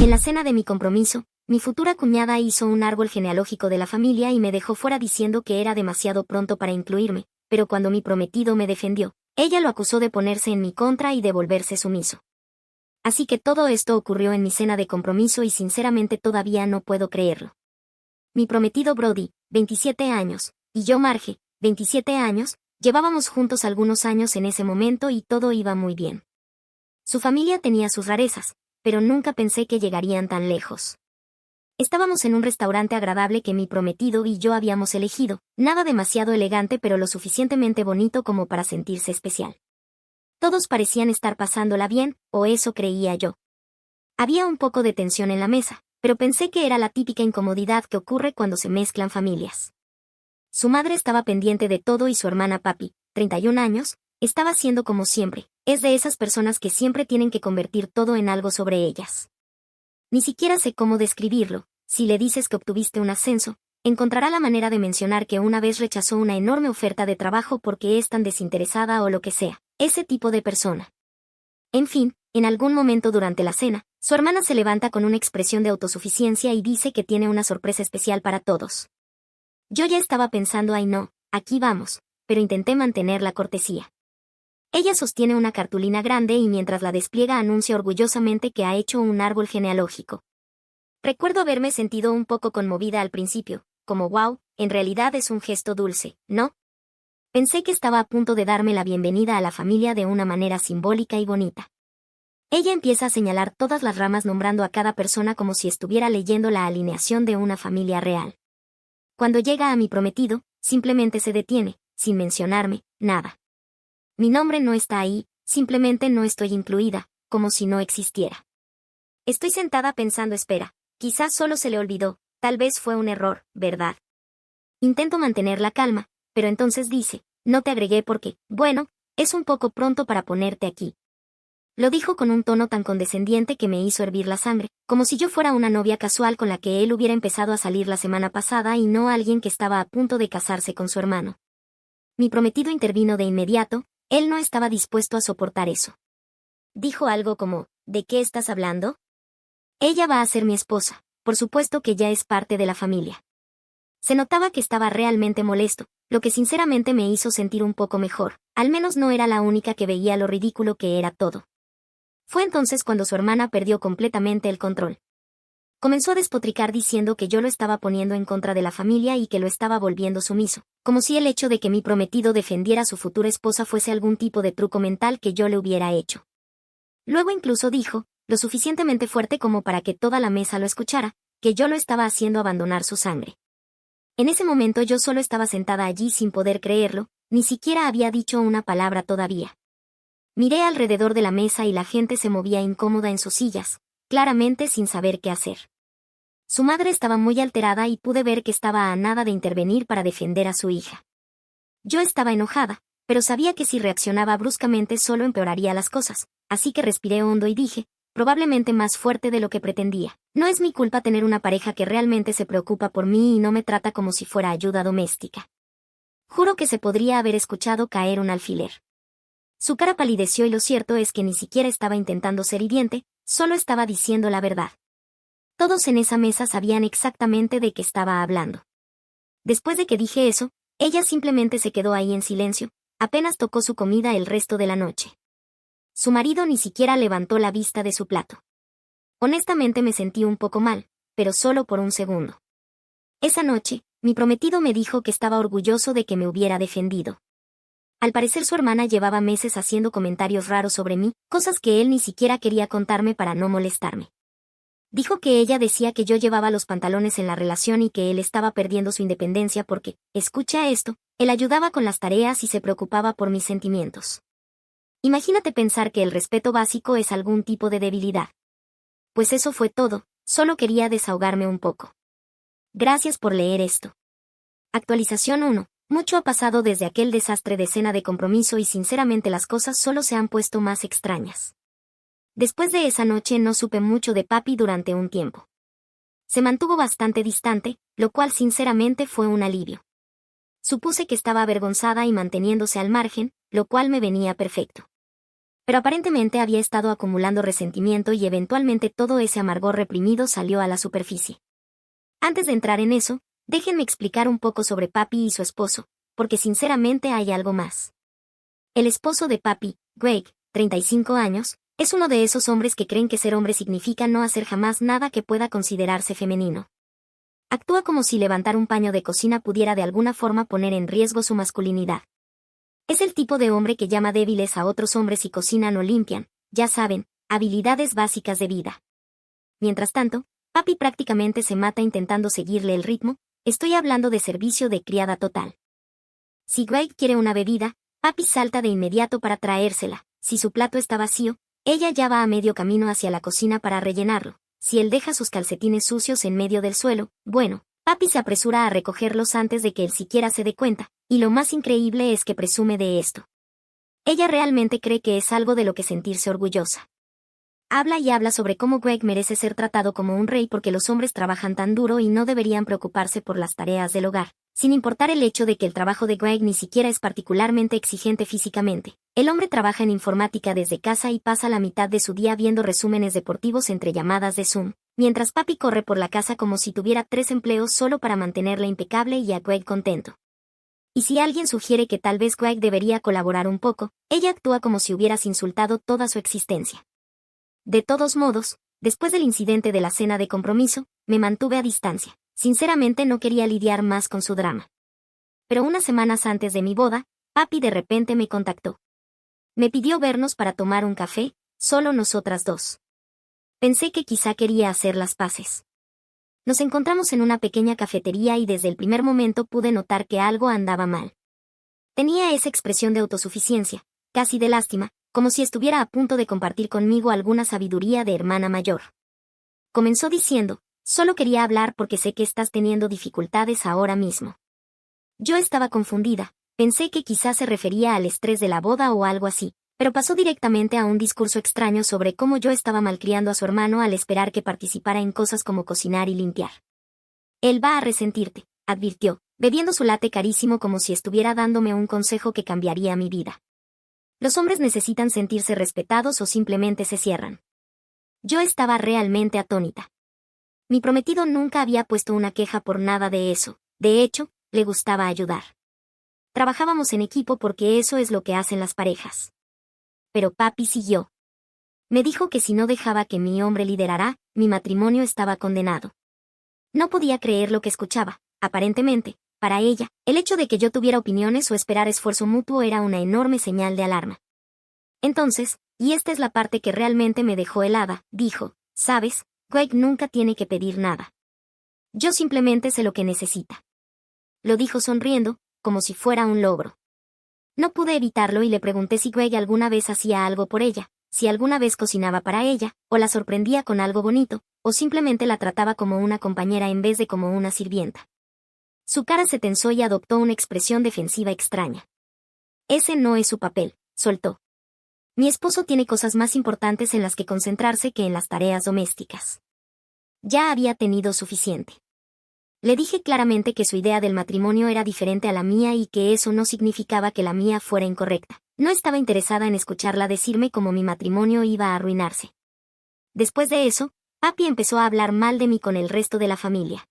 En la cena de mi compromiso, mi futura cuñada hizo un árbol genealógico de la familia y me dejó fuera diciendo que era demasiado pronto para incluirme, pero cuando mi prometido me defendió, ella lo acusó de ponerse en mi contra y de volverse sumiso. Así que todo esto ocurrió en mi cena de compromiso y sinceramente todavía no puedo creerlo. Mi prometido Brody, 27 años, y yo Marge, 27 años, llevábamos juntos algunos años en ese momento y todo iba muy bien. Su familia tenía sus rarezas, pero nunca pensé que llegarían tan lejos. Estábamos en un restaurante agradable que mi prometido y yo habíamos elegido, nada demasiado elegante pero lo suficientemente bonito como para sentirse especial. Todos parecían estar pasándola bien, o eso creía yo. Había un poco de tensión en la mesa, pero pensé que era la típica incomodidad que ocurre cuando se mezclan familias. Su madre estaba pendiente de todo y su hermana Papi, 31 años, estaba haciendo como siempre, es de esas personas que siempre tienen que convertir todo en algo sobre ellas. Ni siquiera sé cómo describirlo. Si le dices que obtuviste un ascenso, encontrará la manera de mencionar que una vez rechazó una enorme oferta de trabajo porque es tan desinteresada o lo que sea, ese tipo de persona. En fin, en algún momento durante la cena, su hermana se levanta con una expresión de autosuficiencia y dice que tiene una sorpresa especial para todos. Yo ya estaba pensando, ay no, aquí vamos, pero intenté mantener la cortesía. Ella sostiene una cartulina grande y mientras la despliega anuncia orgullosamente que ha hecho un árbol genealógico. Recuerdo haberme sentido un poco conmovida al principio, como wow, en realidad es un gesto dulce, ¿no? Pensé que estaba a punto de darme la bienvenida a la familia de una manera simbólica y bonita. Ella empieza a señalar todas las ramas nombrando a cada persona como si estuviera leyendo la alineación de una familia real. Cuando llega a mi prometido, simplemente se detiene, sin mencionarme, nada. Mi nombre no está ahí, simplemente no estoy incluida, como si no existiera. Estoy sentada pensando, espera, quizás solo se le olvidó, tal vez fue un error, ¿verdad? Intento mantener la calma, pero entonces dice, no te agregué porque, bueno, es un poco pronto para ponerte aquí. Lo dijo con un tono tan condescendiente que me hizo hervir la sangre, como si yo fuera una novia casual con la que él hubiera empezado a salir la semana pasada y no alguien que estaba a punto de casarse con su hermano. Mi prometido intervino de inmediato, él no estaba dispuesto a soportar eso. Dijo algo como, ¿de qué estás hablando? Ella va a ser mi esposa, por supuesto que ya es parte de la familia. Se notaba que estaba realmente molesto, lo que sinceramente me hizo sentir un poco mejor, al menos no era la única que veía lo ridículo que era todo. Fue entonces cuando su hermana perdió completamente el control. Comenzó a despotricar diciendo que yo lo estaba poniendo en contra de la familia y que lo estaba volviendo sumiso, como si el hecho de que mi prometido defendiera a su futura esposa fuese algún tipo de truco mental que yo le hubiera hecho. Luego incluso dijo, lo suficientemente fuerte como para que toda la mesa lo escuchara, que yo lo estaba haciendo abandonar su sangre. En ese momento yo solo estaba sentada allí sin poder creerlo, ni siquiera había dicho una palabra todavía. Miré alrededor de la mesa y la gente se movía incómoda en sus sillas, claramente sin saber qué hacer. Su madre estaba muy alterada y pude ver que estaba a nada de intervenir para defender a su hija. Yo estaba enojada, pero sabía que si reaccionaba bruscamente solo empeoraría las cosas, así que respiré hondo y dije, probablemente más fuerte de lo que pretendía. No es mi culpa tener una pareja que realmente se preocupa por mí y no me trata como si fuera ayuda doméstica. Juro que se podría haber escuchado caer un alfiler. Su cara palideció y lo cierto es que ni siquiera estaba intentando ser hiriente, solo estaba diciendo la verdad. Todos en esa mesa sabían exactamente de qué estaba hablando. Después de que dije eso, ella simplemente se quedó ahí en silencio, apenas tocó su comida el resto de la noche. Su marido ni siquiera levantó la vista de su plato. Honestamente me sentí un poco mal, pero solo por un segundo. Esa noche, mi prometido me dijo que estaba orgulloso de que me hubiera defendido. Al parecer su hermana llevaba meses haciendo comentarios raros sobre mí, cosas que él ni siquiera quería contarme para no molestarme. Dijo que ella decía que yo llevaba los pantalones en la relación y que él estaba perdiendo su independencia porque, escucha esto, él ayudaba con las tareas y se preocupaba por mis sentimientos. Imagínate pensar que el respeto básico es algún tipo de debilidad. Pues eso fue todo, solo quería desahogarme un poco. Gracias por leer esto. Actualización 1. Mucho ha pasado desde aquel desastre de cena de compromiso y sinceramente las cosas solo se han puesto más extrañas. Después de esa noche no supe mucho de Papi durante un tiempo. Se mantuvo bastante distante, lo cual sinceramente fue un alivio. Supuse que estaba avergonzada y manteniéndose al margen, lo cual me venía perfecto. Pero aparentemente había estado acumulando resentimiento y eventualmente todo ese amargor reprimido salió a la superficie. Antes de entrar en eso, déjenme explicar un poco sobre Papi y su esposo, porque sinceramente hay algo más. El esposo de Papi, Greg, 35 años, es uno de esos hombres que creen que ser hombre significa no hacer jamás nada que pueda considerarse femenino. Actúa como si levantar un paño de cocina pudiera de alguna forma poner en riesgo su masculinidad. Es el tipo de hombre que llama débiles a otros hombres y cocinan o limpian, ya saben, habilidades básicas de vida. Mientras tanto, Papi prácticamente se mata intentando seguirle el ritmo, estoy hablando de servicio de criada total. Si Greg quiere una bebida, Papi salta de inmediato para traérsela. Si su plato está vacío, ella ya va a medio camino hacia la cocina para rellenarlo. Si él deja sus calcetines sucios en medio del suelo, bueno, Papi se apresura a recogerlos antes de que él siquiera se dé cuenta, y lo más increíble es que presume de esto. Ella realmente cree que es algo de lo que sentirse orgullosa. Habla y habla sobre cómo Greg merece ser tratado como un rey porque los hombres trabajan tan duro y no deberían preocuparse por las tareas del hogar, sin importar el hecho de que el trabajo de Greg ni siquiera es particularmente exigente físicamente. El hombre trabaja en informática desde casa y pasa la mitad de su día viendo resúmenes deportivos entre llamadas de Zoom, mientras Papi corre por la casa como si tuviera 3 empleos solo para mantenerla impecable y a Greg contento. Y si alguien sugiere que tal vez Greg debería colaborar un poco, ella actúa como si hubieras insultado toda su existencia. De todos modos, después del incidente de la cena de compromiso, me mantuve a distancia. Sinceramente no quería lidiar más con su drama. Pero unas semanas antes de mi boda, Papi de repente me contactó. Me pidió vernos para tomar un café, solo nosotras dos. Pensé que quizá quería hacer las paces. Nos encontramos en una pequeña cafetería y desde el primer momento pude notar que algo andaba mal. Tenía esa expresión de autosuficiencia, casi de lástima, como si estuviera a punto de compartir conmigo alguna sabiduría de hermana mayor. Comenzó diciendo, solo quería hablar porque sé que estás teniendo dificultades ahora mismo. Yo estaba confundida, pensé que quizás se refería al estrés de la boda o algo así, pero pasó directamente a un discurso extraño sobre cómo yo estaba malcriando a su hermano al esperar que participara en cosas como cocinar y limpiar. Él va a resentirte, advirtió, bebiendo su latte carísimo como si estuviera dándome un consejo que cambiaría mi vida. Los hombres necesitan sentirse respetados o simplemente se cierran. Yo estaba realmente atónita. Mi prometido nunca había puesto una queja por nada de eso, de hecho, le gustaba ayudar. Trabajábamos en equipo porque eso es lo que hacen las parejas. Pero Papi siguió. Me dijo que si no dejaba que mi hombre liderara, mi matrimonio estaba condenado. No podía creer lo que escuchaba, aparentemente. Para ella, el hecho de que yo tuviera opiniones o esperar esfuerzo mutuo era una enorme señal de alarma. Entonces, y esta es la parte que realmente me dejó helada, dijo, ¿sabes? Greg nunca tiene que pedir nada. Yo simplemente sé lo que necesita. Lo dijo sonriendo, como si fuera un logro. No pude evitarlo y le pregunté si Greg alguna vez hacía algo por ella, si alguna vez cocinaba para ella, o la sorprendía con algo bonito, o simplemente la trataba como una compañera en vez de como una sirvienta. Su cara se tensó y adoptó una expresión defensiva extraña. Ese no es su papel, soltó. Mi esposo tiene cosas más importantes en las que concentrarse que en las tareas domésticas. Ya había tenido suficiente. Le dije claramente que su idea del matrimonio era diferente a la mía y que eso no significaba que la mía fuera incorrecta. No estaba interesada en escucharla decirme cómo mi matrimonio iba a arruinarse. Después de eso, Papi empezó a hablar mal de mí con el resto de la familia.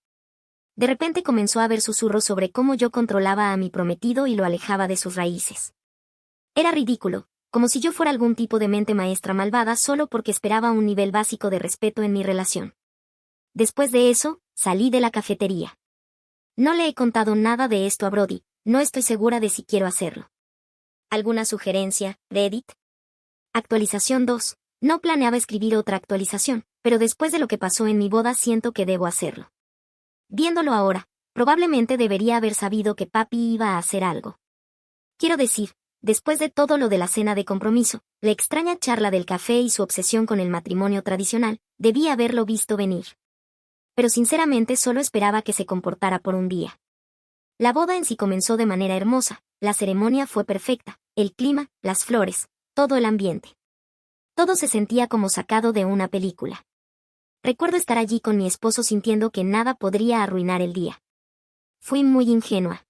De repente comenzó a haber susurros sobre cómo yo controlaba a mi prometido y lo alejaba de sus raíces. Era ridículo, como si yo fuera algún tipo de mente maestra malvada solo porque esperaba un nivel básico de respeto en mi relación. Después de eso, salí de la cafetería. No le he contado nada de esto a Brody, no estoy segura de si quiero hacerlo. ¿Alguna sugerencia, Reddit? Actualización 2. No planeaba escribir otra actualización, pero después de lo que pasó en mi boda siento que debo hacerlo. Viéndolo ahora, probablemente debería haber sabido que Papi iba a hacer algo. Quiero decir, después de todo lo de la cena de compromiso, la extraña charla del café y su obsesión con el matrimonio tradicional, debí haberlo visto venir. Pero sinceramente solo esperaba que se comportara por un día. La boda en sí comenzó de manera hermosa, la ceremonia fue perfecta, el clima, las flores, todo el ambiente. Todo se sentía como sacado de una película. Recuerdo estar allí con mi esposo sintiendo que nada podría arruinar el día. Fui muy ingenua.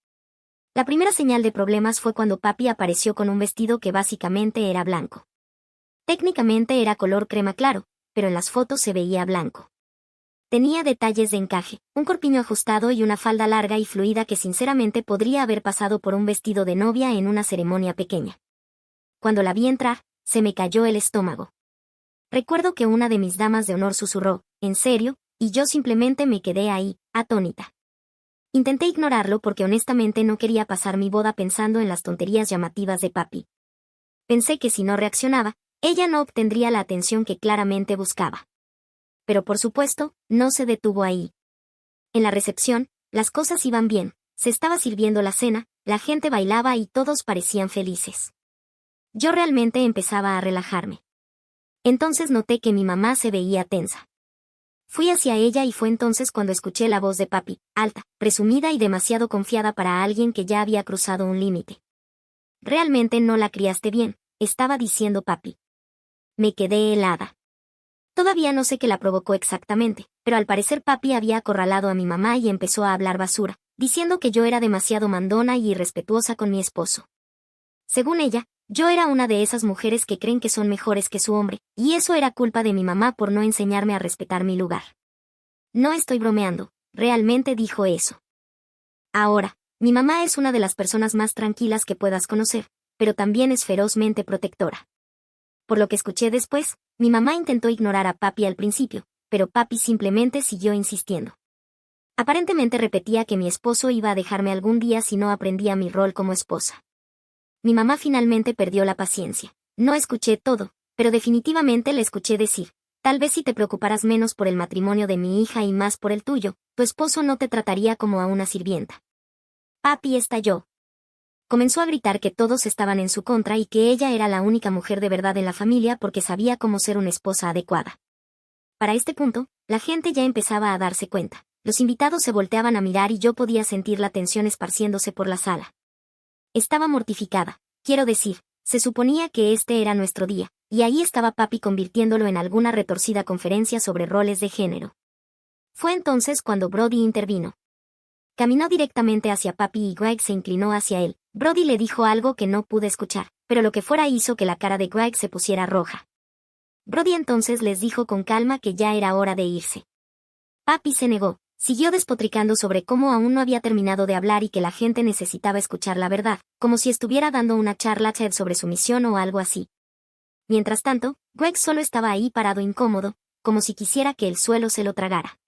La primera señal de problemas fue cuando Papi apareció con un vestido que básicamente era blanco. Técnicamente era color crema claro, pero en las fotos se veía blanco. Tenía detalles de encaje, un corpiño ajustado y una falda larga y fluida que sinceramente podría haber pasado por un vestido de novia en una ceremonia pequeña. Cuando la vi entrar, se me cayó el estómago. Recuerdo que una de mis damas de honor susurró, ¿en serio? Y yo simplemente me quedé ahí, atónita. Intenté ignorarlo porque honestamente no quería pasar mi boda pensando en las tonterías llamativas de papi. Pensé que si no reaccionaba, ella no obtendría la atención que claramente buscaba. Pero por supuesto, no se detuvo ahí. En la recepción, las cosas iban bien, se estaba sirviendo la cena, la gente bailaba y todos parecían felices. Yo realmente empezaba a relajarme. Entonces noté que mi mamá se veía tensa. Fui hacia ella y fue entonces cuando escuché la voz de papi, alta, presumida y demasiado confiada para alguien que ya había cruzado un límite. Realmente no la criaste bien, estaba diciendo papi. Me quedé helada. Todavía no sé qué la provocó exactamente, pero al parecer papi había acorralado a mi mamá y empezó a hablar basura, diciendo que yo era demasiado mandona y irrespetuosa con mi esposo. Según ella, yo era una de esas mujeres que creen que son mejores que su hombre, y eso era culpa de mi mamá por no enseñarme a respetar mi lugar. No estoy bromeando, realmente dijo eso. Ahora, mi mamá es una de las personas más tranquilas que puedas conocer, pero también es ferozmente protectora. Por lo que escuché después, mi mamá intentó ignorar a papi al principio, pero papi simplemente siguió insistiendo. Aparentemente repetía que mi esposo iba a dejarme algún día si no aprendía mi rol como esposa. Mi mamá finalmente perdió la paciencia. No escuché todo, pero definitivamente le escuché decir, tal vez si te preocuparas menos por el matrimonio de mi hija y más por el tuyo, tu esposo no te trataría como a una sirvienta. Papi estalló. Comenzó a gritar que todos estaban en su contra y que ella era la única mujer de verdad en la familia porque sabía cómo ser una esposa adecuada. Para este punto, la gente ya empezaba a darse cuenta. Los invitados se volteaban a mirar y yo podía sentir la tensión esparciéndose por la sala. Estaba mortificada. Quiero decir, se suponía que este era nuestro día, y ahí estaba papi convirtiéndolo en alguna retorcida conferencia sobre roles de género. Fue entonces cuando Brody intervino. Caminó directamente hacia papi y Greg se inclinó hacia él. Brody le dijo algo que no pude escuchar, pero lo que fuera hizo que la cara de Greg se pusiera roja. Brody entonces les dijo con calma que ya era hora de irse. Papi se negó. Siguió despotricando sobre cómo aún no había terminado de hablar y que la gente necesitaba escuchar la verdad, como si estuviera dando una charla TED sobre su misión o algo así. Mientras tanto, Greg solo estaba ahí parado incómodo, como si quisiera que el suelo se lo tragara.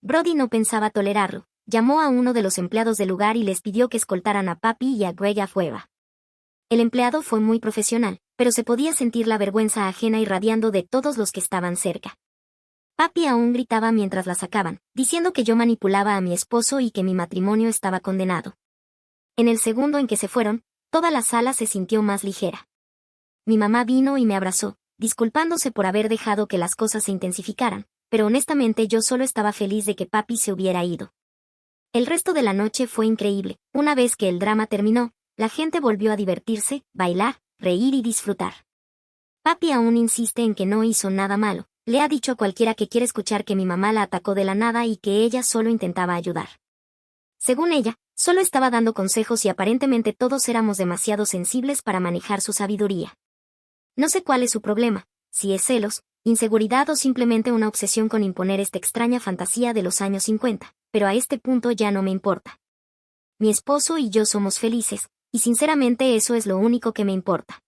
Brody no pensaba tolerarlo, llamó a uno de los empleados del lugar y les pidió que escoltaran a papi y a Greg afuera. El empleado fue muy profesional, pero se podía sentir la vergüenza ajena irradiando de todos los que estaban cerca. Papi aún gritaba mientras la sacaban, diciendo que yo manipulaba a mi esposo y que mi matrimonio estaba condenado. En el segundo en que se fueron, toda la sala se sintió más ligera. Mi mamá vino y me abrazó, disculpándose por haber dejado que las cosas se intensificaran, pero honestamente yo solo estaba feliz de que papi se hubiera ido. El resto de la noche fue increíble. Una vez que el drama terminó, la gente volvió a divertirse, bailar, reír y disfrutar. Papi aún insiste en que no hizo nada malo. Le ha dicho a cualquiera que quiere escuchar que mi mamá la atacó de la nada y que ella solo intentaba ayudar. Según ella, solo estaba dando consejos y aparentemente todos éramos demasiado sensibles para manejar su sabiduría. No sé cuál es su problema, si es celos, inseguridad o simplemente una obsesión con imponer esta extraña fantasía de los años 50, pero a este punto ya no me importa. Mi esposo y yo somos felices, y sinceramente eso es lo único que me importa.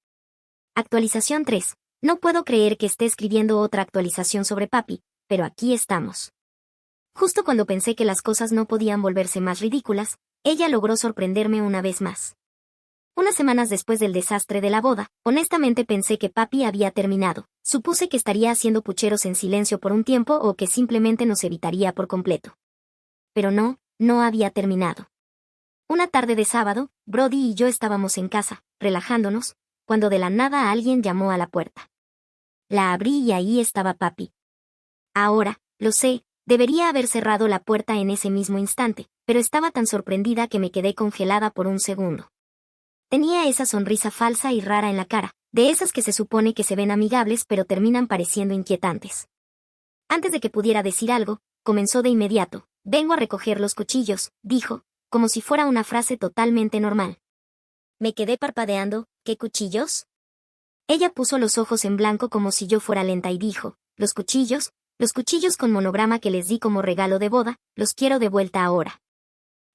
Actualización 3. No puedo creer que esté escribiendo otra actualización sobre papi, pero aquí estamos. Justo cuando pensé que las cosas no podían volverse más ridículas, ella logró sorprenderme una vez más. Unas semanas después del desastre de la boda, honestamente pensé que papi había terminado. Supuse que estaría haciendo pucheros en silencio por un tiempo o que simplemente nos evitaría por completo. Pero no, no había terminado. Una tarde de sábado, Brody y yo estábamos en casa, relajándonos, cuando de la nada alguien llamó a la puerta. La abrí y ahí estaba papi. Ahora, lo sé, debería haber cerrado la puerta en ese mismo instante, pero estaba tan sorprendida que me quedé congelada por un segundo. Tenía esa sonrisa falsa y rara en la cara, de esas que se supone que se ven amigables pero terminan pareciendo inquietantes. Antes de que pudiera decir algo, comenzó de inmediato. Vengo a recoger los cuchillos, dijo, como si fuera una frase totalmente normal. Me quedé parpadeando. ¿Qué cuchillos? Ella puso los ojos en blanco como si yo fuera lenta y dijo, los cuchillos con monograma que les di como regalo de boda, los quiero de vuelta ahora.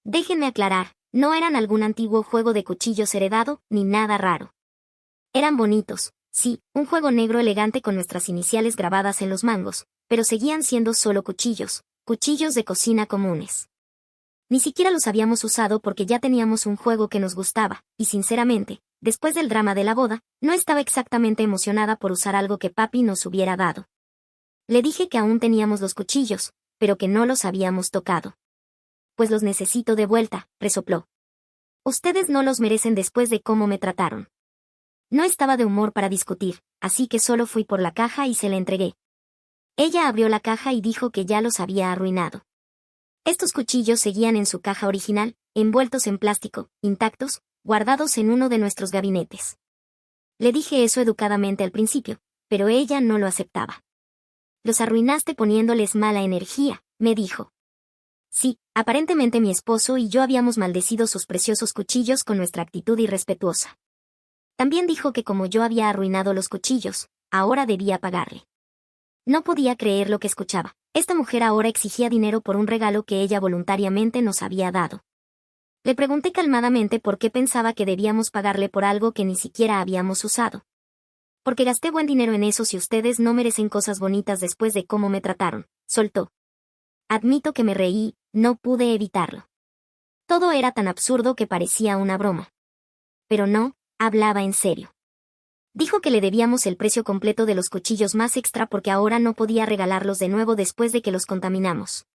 Déjenme aclarar, no eran algún antiguo juego de cuchillos heredado, ni nada raro. Eran bonitos, sí, un juego negro elegante con nuestras iniciales grabadas en los mangos, pero seguían siendo solo cuchillos de cocina comunes. Ni siquiera los habíamos usado porque ya teníamos un juego que nos gustaba, y sinceramente, después del drama de la boda, no estaba exactamente emocionada por usar algo que papi nos hubiera dado. Le dije que aún teníamos los cuchillos, pero que no los habíamos tocado. Pues los necesito de vuelta, resopló. Ustedes no los merecen después de cómo me trataron. No estaba de humor para discutir, así que solo fui por la caja y se la entregué. Ella abrió la caja y dijo que ya los había arruinado. Estos cuchillos seguían en su caja original, envueltos en plástico, intactos, guardados en uno de nuestros gabinetes. Le dije eso educadamente al principio, pero ella no lo aceptaba. Los arruinaste poniéndoles mala energía, me dijo. Sí, aparentemente mi esposo y yo habíamos maldecido sus preciosos cuchillos con nuestra actitud irrespetuosa. También dijo que como yo había arruinado los cuchillos, ahora debía pagarle. No podía creer lo que escuchaba. Esta mujer ahora exigía dinero por un regalo que ella voluntariamente nos había dado. Le pregunté calmadamente por qué pensaba que debíamos pagarle por algo que ni siquiera habíamos usado. Porque gasté buen dinero en eso y ustedes no merecen cosas bonitas después de cómo me trataron, soltó. Admito que me reí, no pude evitarlo. Todo era tan absurdo que parecía una broma. Pero no, hablaba en serio. Dijo que le debíamos el precio completo de los cuchillos más extra porque ahora no podía regalarlos de nuevo después de que los contaminamos.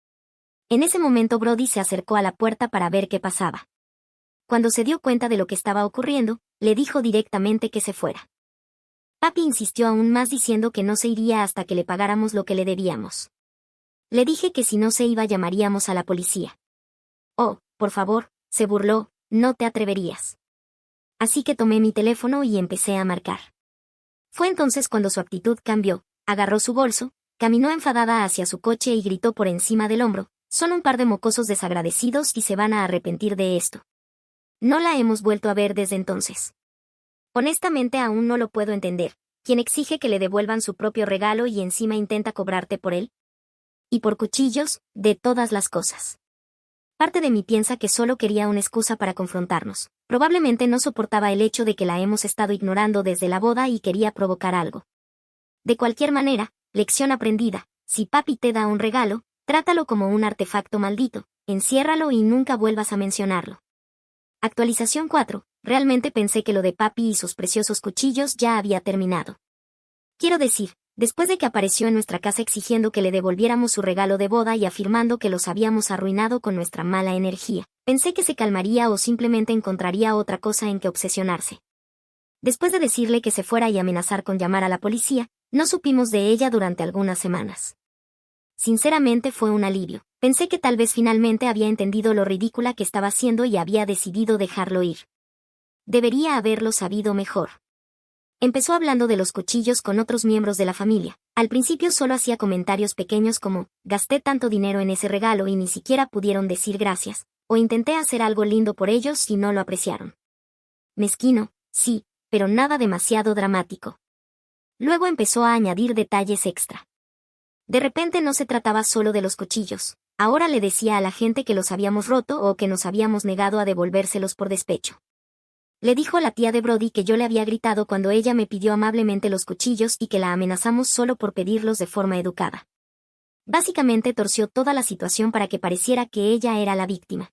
En ese momento Brody se acercó a la puerta para ver qué pasaba. Cuando se dio cuenta de lo que estaba ocurriendo, le dijo directamente que se fuera. Papi insistió aún más diciendo que no se iría hasta que le pagáramos lo que le debíamos. Le dije que si no se iba llamaríamos a la policía. Oh, por favor, se burló, no te atreverías. Así que tomé mi teléfono y empecé a marcar. Fue entonces cuando su actitud cambió, agarró su bolso, caminó enfadada hacia su coche y gritó por encima del hombro, son un par de mocosos desagradecidos y se van a arrepentir de esto. No la hemos vuelto a ver desde entonces. Honestamente aún no lo puedo entender, ¿quién exige que le devuelvan su propio regalo y encima intenta cobrarte por él? Y por cuchillos, de todas las cosas. Parte de mí piensa que solo quería una excusa para confrontarnos. Probablemente no soportaba el hecho de que la hemos estado ignorando desde la boda y quería provocar algo. De cualquier manera, lección aprendida, si papi te da un regalo, trátalo como un artefacto maldito, enciérralo y nunca vuelvas a mencionarlo. Actualización 4. Realmente pensé que lo de papi y sus preciosos cuchillos ya había terminado. Quiero decir, después de que apareció en nuestra casa exigiendo que le devolviéramos su regalo de boda y afirmando que los habíamos arruinado con nuestra mala energía, pensé que se calmaría o simplemente encontraría otra cosa en que obsesionarse. Después de decirle que se fuera y amenazar con llamar a la policía, no supimos de ella durante algunas semanas. Sinceramente fue un alivio. Pensé que tal vez finalmente había entendido lo ridícula que estaba haciendo y había decidido dejarlo ir. Debería haberlo sabido mejor. Empezó hablando de los cuchillos con otros miembros de la familia. Al principio solo hacía comentarios pequeños como, gasté tanto dinero en ese regalo y ni siquiera pudieron decir gracias, o intenté hacer algo lindo por ellos y no lo apreciaron. Mezquino, sí, pero nada demasiado dramático. Luego empezó a añadir detalles extra. De repente no se trataba solo de los cuchillos, ahora le decía a la gente que los habíamos roto o que nos habíamos negado a devolvérselos por despecho. Le dijo a la tía de Brody que yo le había gritado cuando ella me pidió amablemente los cuchillos y que la amenazamos solo por pedirlos de forma educada. Básicamente torció toda la situación para que pareciera que ella era la víctima.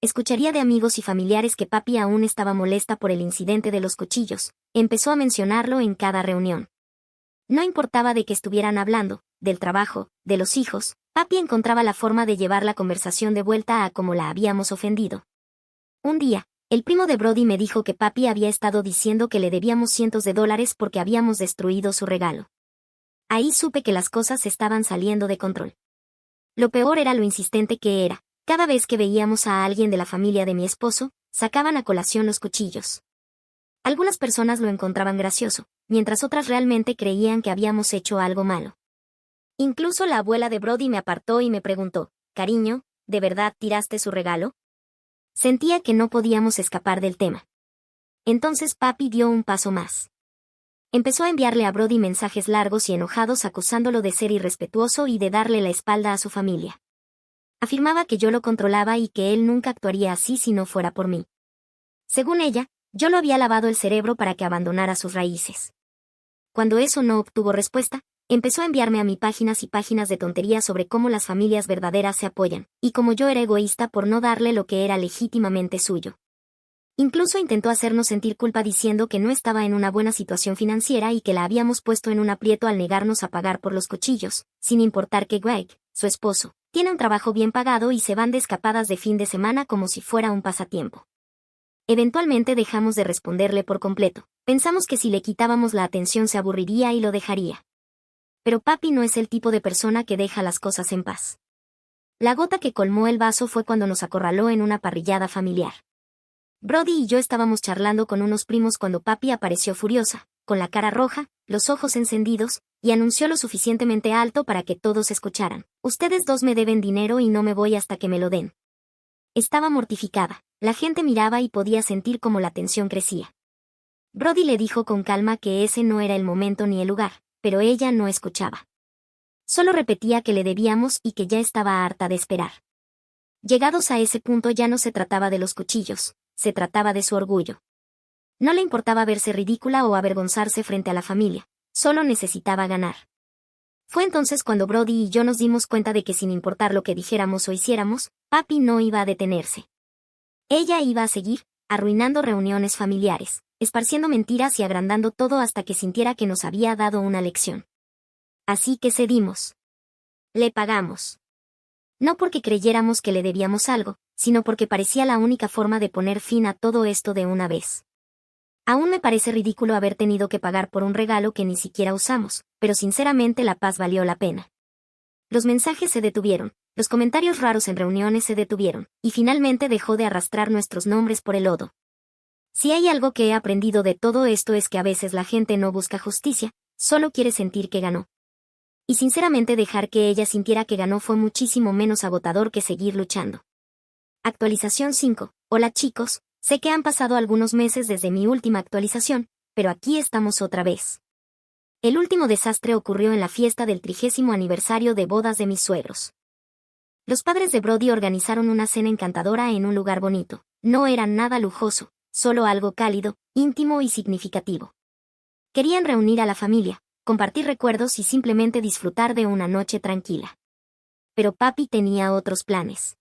Escucharía de amigos y familiares que papi aún estaba molesta por el incidente de los cuchillos, empezó a mencionarlo en cada reunión. No importaba de qué estuvieran hablando, del trabajo, de los hijos, papi encontraba la forma de llevar la conversación de vuelta a cómo la habíamos ofendido. Un día, el primo de Brody me dijo que papi había estado diciendo que le debíamos cientos de dólares porque habíamos destruido su regalo. Ahí supe que las cosas estaban saliendo de control. Lo peor era lo insistente que era. Cada vez que veíamos a alguien de la familia de mi esposo, sacaban a colación los cuchillos. Algunas personas lo encontraban gracioso, mientras otras realmente creían que habíamos hecho algo malo. Incluso la abuela de Brody me apartó y me preguntó, cariño, ¿de verdad tiraste su regalo? Sentía que no podíamos escapar del tema. Entonces papi dio un paso más. Empezó a enviarle a Brody mensajes largos y enojados acusándolo de ser irrespetuoso y de darle la espalda a su familia. Afirmaba que yo lo controlaba y que él nunca actuaría así si no fuera por mí. Según ella, yo lo había lavado el cerebro para que abandonara sus raíces. Cuando eso no obtuvo respuesta, empezó a enviarme a mí páginas y páginas de tonterías sobre cómo las familias verdaderas se apoyan, y cómo yo era egoísta por no darle lo que era legítimamente suyo. Incluso intentó hacernos sentir culpa diciendo que no estaba en una buena situación financiera y que la habíamos puesto en un aprieto al negarnos a pagar por los cuchillos, sin importar que Greg, su esposo, tiene un trabajo bien pagado y se van de escapadas de fin de semana como si fuera un pasatiempo. Eventualmente dejamos de responderle por completo. Pensamos que si le quitábamos la atención se aburriría y lo dejaría. Pero papi no es el tipo de persona que deja las cosas en paz. La gota que colmó el vaso fue cuando nos acorraló en una parrillada familiar. Brody y yo estábamos charlando con unos primos cuando papi apareció furiosa, con la cara roja, los ojos encendidos, y anunció lo suficientemente alto para que todos escucharan: «Ustedes dos me deben dinero y no me voy hasta que me lo den». Estaba mortificada. La gente miraba y podía sentir cómo la tensión crecía. Brody le dijo con calma que ese no era el momento ni el lugar, pero ella no escuchaba. Solo repetía que le debíamos y que ya estaba harta de esperar. Llegados a ese punto ya no se trataba de los cuchillos, se trataba de su orgullo. No le importaba verse ridícula o avergonzarse frente a la familia, solo necesitaba ganar. Fue entonces cuando Brody y yo nos dimos cuenta de que sin importar lo que dijéramos o hiciéramos, papi no iba a detenerse. Ella iba a seguir, arruinando reuniones familiares, esparciendo mentiras y agrandando todo hasta que sintiera que nos había dado una lección. Así que cedimos. Le pagamos. No porque creyéramos que le debíamos algo, sino porque parecía la única forma de poner fin a todo esto de una vez. Aún me parece ridículo haber tenido que pagar por un regalo que ni siquiera usamos, pero sinceramente la paz valió la pena. Los mensajes se detuvieron, los comentarios raros en reuniones se detuvieron, y finalmente dejó de arrastrar nuestros nombres por el lodo. Si hay algo que he aprendido de todo esto es que a veces la gente no busca justicia, solo quiere sentir que ganó. Y sinceramente dejar que ella sintiera que ganó fue muchísimo menos agotador que seguir luchando. Actualización 5. Hola chicos, sé que han pasado algunos meses desde mi última actualización, pero aquí estamos otra vez. El último desastre ocurrió en la fiesta del 30º aniversario de bodas de mis suegros. Los padres de Brody organizaron una cena encantadora en un lugar bonito. No era nada lujoso, solo algo cálido, íntimo y significativo. Querían reunir a la familia, compartir recuerdos y simplemente disfrutar de una noche tranquila. Pero papi tenía otros planes.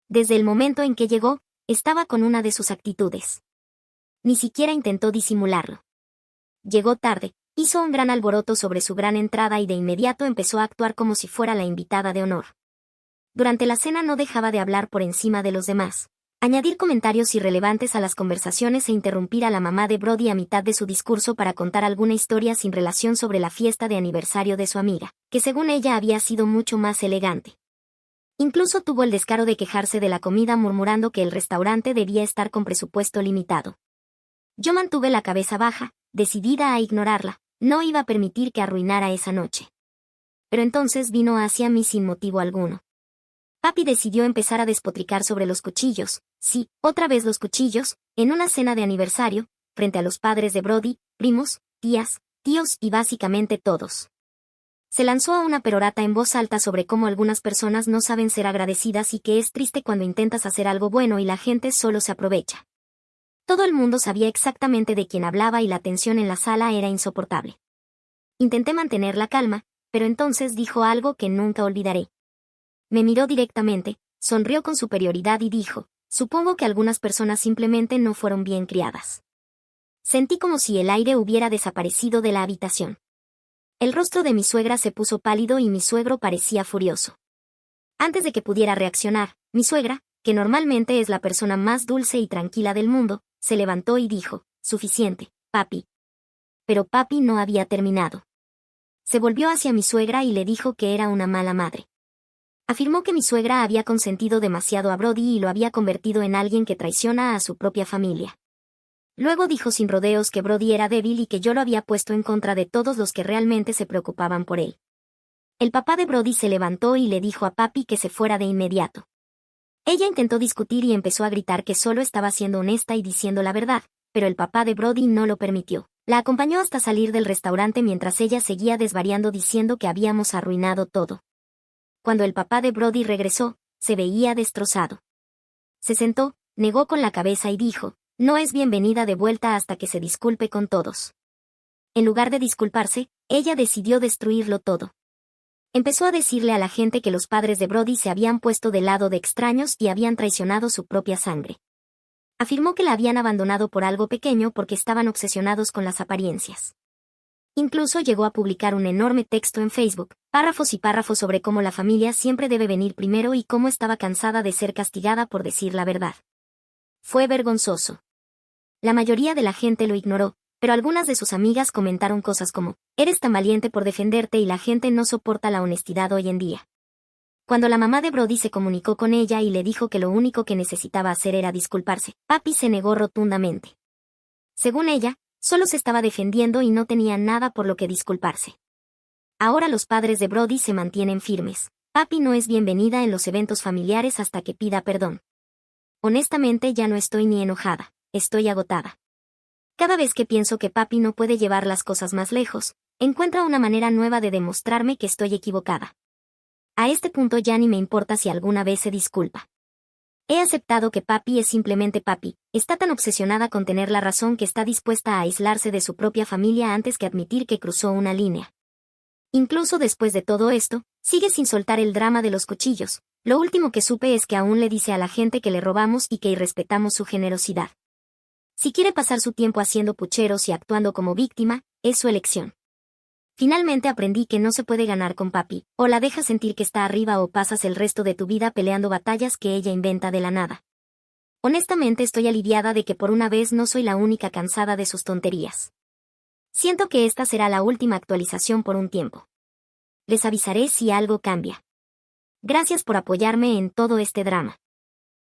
Desde el momento en que llegó, estaba con una de sus actitudes. Ni siquiera intentó disimularlo. Llegó tarde, hizo un gran alboroto sobre su gran entrada y de inmediato empezó a actuar como si fuera la invitada de honor. Durante la cena no dejaba de hablar por encima de los demás, añadir comentarios irrelevantes a las conversaciones e interrumpir a la mamá de Brody a mitad de su discurso para contar alguna historia sin relación sobre la fiesta de aniversario de su amiga, que según ella había sido mucho más elegante. Incluso tuvo el descaro de quejarse de la comida murmurando que el restaurante debía estar con presupuesto limitado. Yo mantuve la cabeza baja, decidida a ignorarla, no iba a permitir que arruinara esa noche. Pero entonces vino hacia mí sin motivo alguno. Papi decidió empezar a despotricar sobre los cuchillos, sí, otra vez los cuchillos, en una cena de aniversario, frente a los padres de Brody, primos, tías, tíos y básicamente todos. Se lanzó a una perorata en voz alta sobre cómo algunas personas no saben ser agradecidas y que es triste cuando intentas hacer algo bueno y la gente solo se aprovecha. Todo el mundo sabía exactamente de quién hablaba y la tensión en la sala era insoportable. Intenté mantener la calma, pero entonces dijo algo que nunca olvidaré. Me miró directamente, sonrió con superioridad y dijo: «Supongo que algunas personas simplemente no fueron bien criadas». Sentí como si el aire hubiera desaparecido de la habitación. El rostro de mi suegra se puso pálido y mi suegro parecía furioso. Antes de que pudiera reaccionar, mi suegra, que normalmente es la persona más dulce y tranquila del mundo, se levantó y dijo: «Suficiente, papi». Pero papi no había terminado. Se volvió hacia mi suegra y le dijo que era una mala madre. Afirmó que mi suegra había consentido demasiado a Brody y lo había convertido en alguien que traiciona a su propia familia. Luego dijo sin rodeos que Brody era débil y que yo lo había puesto en contra de todos los que realmente se preocupaban por él. El papá de Brody se levantó y le dijo a papi que se fuera de inmediato. Ella intentó discutir y empezó a gritar que solo estaba siendo honesta y diciendo la verdad, pero el papá de Brody no lo permitió. La acompañó hasta salir del restaurante mientras ella seguía desvariando diciendo que habíamos arruinado todo. Cuando el papá de Brody regresó, se veía destrozado. Se sentó, negó con la cabeza y dijo, no es bienvenida de vuelta hasta que se disculpe con todos. En lugar de disculparse, ella decidió destruirlo todo. Empezó a decirle a la gente que los padres de Brody se habían puesto del lado de extraños y habían traicionado su propia sangre. Afirmó que la habían abandonado por algo pequeño porque estaban obsesionados con las apariencias. Incluso llegó a publicar un enorme texto en Facebook, párrafos y párrafos sobre cómo la familia siempre debe venir primero y cómo estaba cansada de ser castigada por decir la verdad. Fue vergonzoso. La mayoría de la gente lo ignoró, pero algunas de sus amigas comentaron cosas como, eres tan valiente por defenderte y la gente no soporta la honestidad hoy en día. Cuando la mamá de Brody se comunicó con ella y le dijo que lo único que necesitaba hacer era disculparse, Papi se negó rotundamente. Según ella, solo se estaba defendiendo y no tenía nada por lo que disculparse. Ahora los padres de Brody se mantienen firmes. Papi no es bienvenida en los eventos familiares hasta que pida perdón. Honestamente ya no estoy ni enojada, estoy agotada. Cada vez que pienso que Papi no puede llevar las cosas más lejos, encuentra una manera nueva de demostrarme que estoy equivocada. A este punto ya ni me importa si alguna vez se disculpa. He aceptado que Papi es simplemente Papi, está tan obsesionada con tener la razón que está dispuesta a aislarse de su propia familia antes que admitir que cruzó una línea. Incluso después de todo esto, sigue sin soltar el drama de los cuchillos. Lo último que supe es que aún le dice a la gente que le robamos y que irrespetamos su generosidad. Si quiere pasar su tiempo haciendo pucheros y actuando como víctima, es su elección. Finalmente aprendí que no se puede ganar con Papi, o la dejas sentir que está arriba o pasas el resto de tu vida peleando batallas que ella inventa de la nada. Honestamente estoy aliviada de que por una vez no soy la única cansada de sus tonterías. Siento que esta será la última actualización por un tiempo. Les avisaré si algo cambia. Gracias por apoyarme en todo este drama.